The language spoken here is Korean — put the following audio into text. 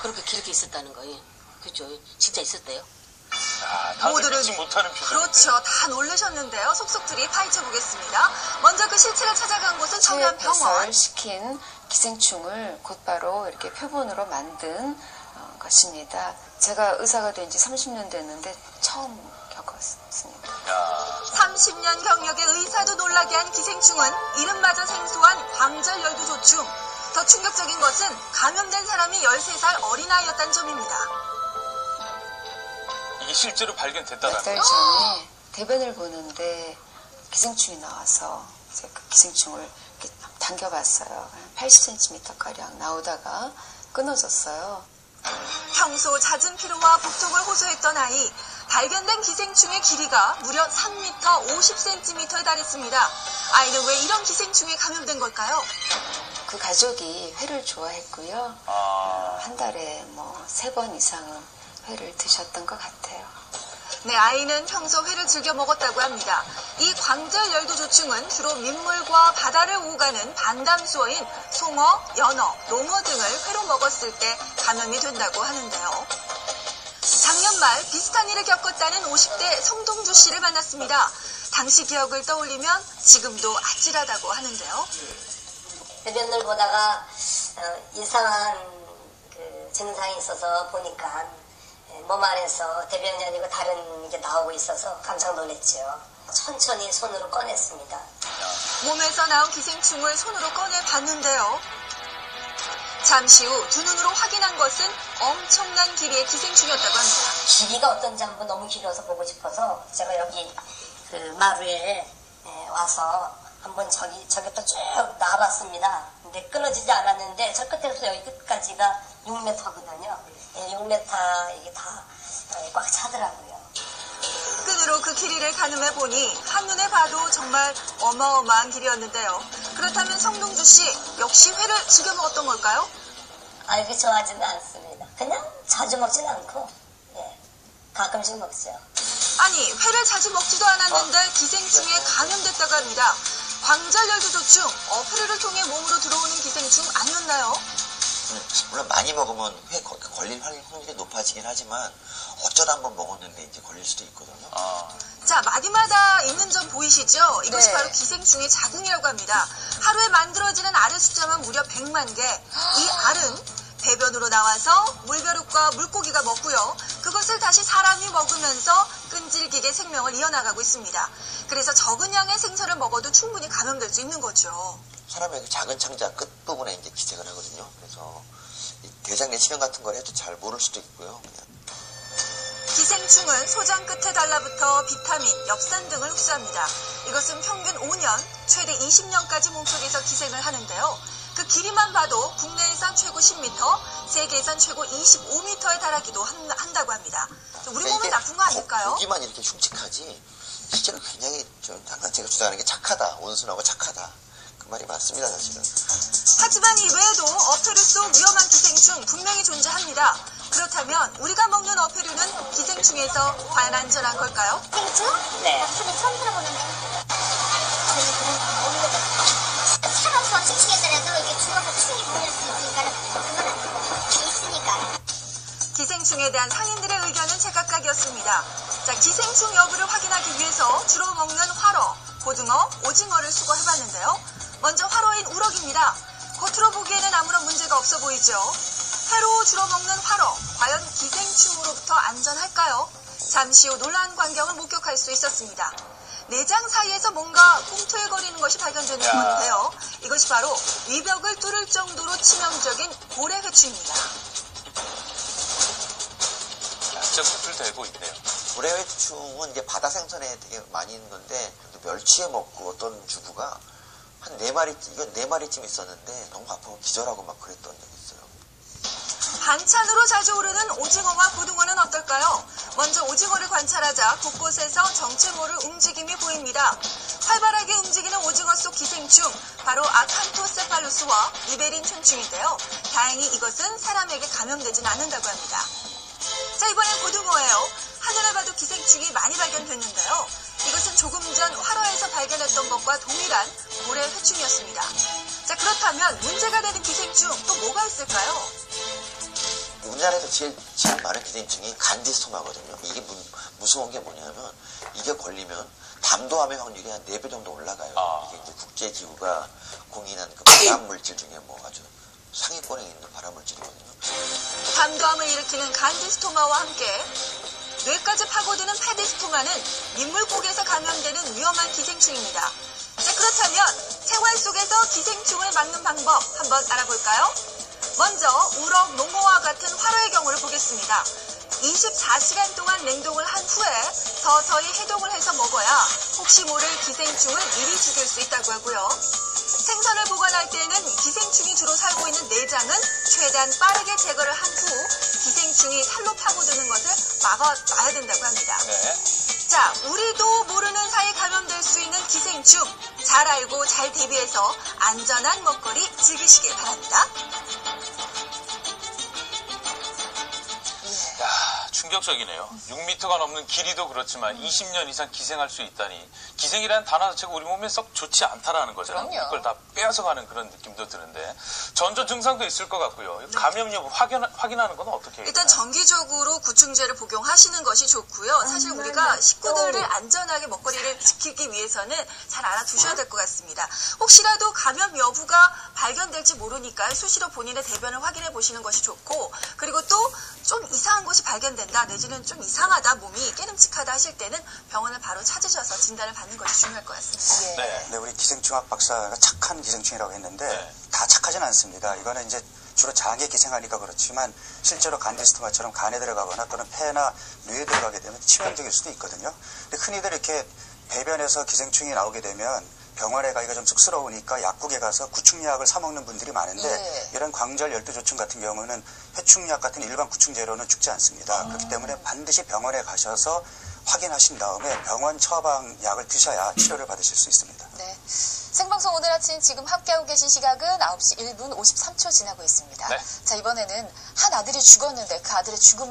그렇게 길게 있었다는 거예요. 그죠? 진짜 있었대요. 모두를 못하는 그렇죠. 다 놀라셨는데요. 속속들이 파헤쳐 보겠습니다. 먼저 그 실체를 찾아간 곳은 청담 병원. 시킨 기생충을 곧바로 이렇게 표본으로 만든 것입니다. 제가 의사가 된 지 30년 됐는데 처음 겪었습니다. 30년 경력의 의사도 놀라게 한 기생충은 이름마저 생소한 광절열두조충. 더 충격적인 것은 감염된 사람이 13살 어린아이였다는 점입니다. 이게 실제로 발견됐다라는 몇 달 전에 대변을 보는데 기생충이 나와서 제가 그 기생충을 이렇게 당겨봤어요. 80cm가량 나오다가 끊어졌어요. 평소 잦은 피로와 복통을 호소했던 아이. 발견된 기생충의 길이가 무려 3m 50cm에 달했습니다. 아이는 왜 이런 기생충에 감염된 걸까요? 그 가족이 회를 좋아했고요. 한 달에 3번 이상은 회를 드셨던 것 같아요. 네, 아이는 평소 회를 즐겨 먹었다고 합니다. 이 광절열두조충은 주로 민물과 바다를 오가는 반담수어인 송어, 연어, 농어 등을 회로 먹었을 때 감염이 된다고 하는데요. 작년 말 비슷한 일을 겪었다는 50대 성동주 씨를 만났습니다. 당시 기억을 떠올리면 지금도 아찔하다고 하는데요. 대변을 보다가 이상한 증상이 있어서 보니까 몸 안에서 대변이 아니고 다른 게 나오고 있어서 깜짝 놀랐죠. 천천히 손으로 꺼냈습니다. 몸에서 나온 기생충을 손으로 꺼내봤는데요. 잠시 후 두 눈으로 확인한 것은 엄청난 길이의 기생충이었다고 합니다. 길이가 어떤지 한번 너무 길어서 보고 싶어서 제가 여기 마루에 와서 한번 저기 또 쭉 나와봤습니다. 근데 끊어지지 않았는데 저 끝에서 여기 끝까지가 6m거든요. 6m 이게 다 꽉 차더라고요. 끈으로 그 길이를 가늠해 보니 한눈에 봐도 정말 어마어마한 길이었는데요. 그렇다면 성동주 씨 역시 회를 즐겨 먹었던 걸까요? 이렇게 좋아하지는 않습니다. 그냥 자주 먹진 않고 가끔씩 먹죠. 아니 회를 자주 먹지도 않았는데 기생충에 감염됐다고 합니다. 광절열두조충, 어패류를 통해 몸으로 들어오는 기생충 아니었나요? 물론 많이 먹으면 회 걸릴 확률이 높아지긴 하지만 어쩌다 한번 먹었는데 이제 걸릴 수도 있거든요. 자, 마디마다 있는 점 보이시죠? 이것이 네. 바로 기생충의 자궁이라고 합니다. 하루에 만들어지는 알의 숫자만 무려 100만 개. 이 알은 배변으로 나와서 물벼룩과 물고기가 먹고요. 그것을 다시 사람이 먹으면서 끈질기게 생명을 이어나가고 있습니다. 그래서 적은 양의 생선을 먹어도 충분히 감염될 수 있는 거죠. 사람의 그 작은 창자 끝부분에 이제 기생을 하거든요. 그래서 이 대장 내시경 같은 걸 해도 잘 모를 수도 있고요. 기생충은 소장 끝에 달라붙어 비타민, 엽산 등을 흡수합니다. 이것은 평균 5년, 최대 20년까지 몸속에서 기생을 하는데요. 그 길이만 봐도 국내에선 최고 10m, 세계에선 최고 25m에 달하기도 한다고 합니다. 우리 몸에 나쁜 거 아닐까요? 보기만 이렇게 흉측하지 실제로 굉장히 좀 항상 제가 주장하는 게 착하다, 온순하고 착하다. 그 말이 맞습니다, 사실은. 하지만 이외에도 어패류 속 위험한 기생충 분명히 존재합니다. 그렇다면 우리가 먹는 어패류는 기생충에서 과연 안전한 걸까요? 기생충? 네. 저는 처음 들어보는데요. 차가워서 칭칭했더라도 이게 죽어서 충이 걸릴 수 있으니까 그건 있으니까. 기생충에 대한 상인들의 의견은 제각각이었습니다. 자, 기생충 여부를 확인하기 위해서 주로 먹는 활어, 고등어, 오징어를 수거해봤는데요. 먼저 활어인 우럭입니다. 겉으로 보기에는 아무런 문제가 없어 보이죠. 회로 주로 먹는 활어, 과연 기생충으로부터 안전할까요? 잠시 후 놀라운 광경을 목격할 수 있었습니다. 내장 사이에서 뭔가 꿈틀거리는 것이 발견되는 건데요. 이것이 바로 위벽을 뚫을 정도로 치명적인 고래회충입니다. 진짜 꿈틀대고 있네요. 고래회충은 이제 바다 생선에 되게 많이 있는 건데 멸치에 먹고 어떤 주부가 한 4마리쯤 있었는데 너무 아파서 기절하고 막 그랬던 적이 있어요. 반찬으로 자주 오르는 오징어와 고등어는 어떨까요? 먼저 오징어를 관찰하자 곳곳에서 정체 모를 움직임이 보입니다. 활발하게 움직이는 오징어 속 기생충, 바로 아칸토세팔루스와 이베린 촌충인데요. 다행히 이것은 사람에게 감염되진 않는다고 합니다. 자, 이번엔 고등어예요. 하늘을 봐도 기생충이 많이 발견됐는데요. 이것은 조금 전 활어에서 발견했던 것과 동일한 고래 회충이었습니다. 자, 그렇다면 문제가 되는 기생충 또 뭐가 있을까요? 문제가 우리나라에서 제일 많은 기생충이 간디스토마거든요. 이게 무서운 게 뭐냐면 이게 걸리면 담도암의 확률이 한 4배 정도 올라가요. 이게 이제 국제기구가 공인한 그 발암물질 중에 뭐 아주 상위권에 있는 발암물질이거든요. 담도암을 일으키는 간디스토마와 함께 뇌까지 파고드는 페디스토마는 민물고기에서 감염되는 위험한 기생충입니다. 자, 그렇다면 생활 속에서 기생충을 막는 방법 한번 알아볼까요? 먼저 우럭, 농어와 같은 활어의 경우를 보겠습니다. 24시간 동안 냉동을 한 후에 서서히 해동을 해서 먹어야 혹시 모를 기생충을 미리 죽일 수 있다고 하고요. 생선을 보관할 때는 기생충이 주로 살고 있는 내장은 최대한 빠르게 제거를 한 후 기생충이 살로 파고드는 것을 막아놔야 된다고 합니다. 자, 우리도 모르는 사이 감염될 수 있는 기생충 잘 알고 잘 대비해서 안전한 먹거리 즐기시길 바랍니다. 충격적이네요. 6m가 넘는 길이도 그렇지만 20년 이상 기생할 수 있다니 기생이라는 단어 자체가 우리 몸에 썩 좋지 않다라는 거잖아요. 그럼요. 그걸 다 빼앗아가는 그런 느낌도 드는데 전조 증상도 있을 것 같고요. 감염 여부 확인하는 건 어떻게 해요? 일단 정기적으로 구충제를 복용하시는 것이 좋고요. 사실 우리가 식구들을 안전하게 먹거리를 지키기 위해서는 잘 알아두셔야 될 것 같습니다. 혹시라도 감염 여부가 발견될지 모르니까 수시로 본인의 대변을 확인해 보시는 것이 좋고, 그리고 또 좀 이상한 것이 발견된다 내지는 좀 이상하다, 몸이 깨름칙하다 하실 때는 병원을 바로 찾으셔서 진단을 받는 것이 중요할 것 같습니다. 네, 우리 기생충학 박사가 착한 기생충이라고 했는데 다 착하진 않습니다. 이거는 이제 주로 장에 기생하니까 그렇지만 실제로 간디스토마처럼 간에 들어가거나 또는 폐나 뇌에 들어가게 되면 치명적일 수도 있거든요. 근데 흔히들 이렇게 배변에서 기생충이 나오게 되면 병원에 가기가 좀 쑥스러우니까 약국에 가서 구충약을 사 먹는 분들이 많은데 이런 광절 열두조충 같은 경우는 해충약 같은 일반 구충제로는 죽지 않습니다. 그렇기 때문에 반드시 병원에 가셔서 확인하신 다음에 병원 처방약을 드셔야 치료를 받으실 수 있습니다. 네. 생방송 오늘 아침 지금 함께하고 계신 시각은 9시 1분 53초 지나고 있습니다. 자, 이번에는 한 아들이 죽었는데 그 아들의 죽음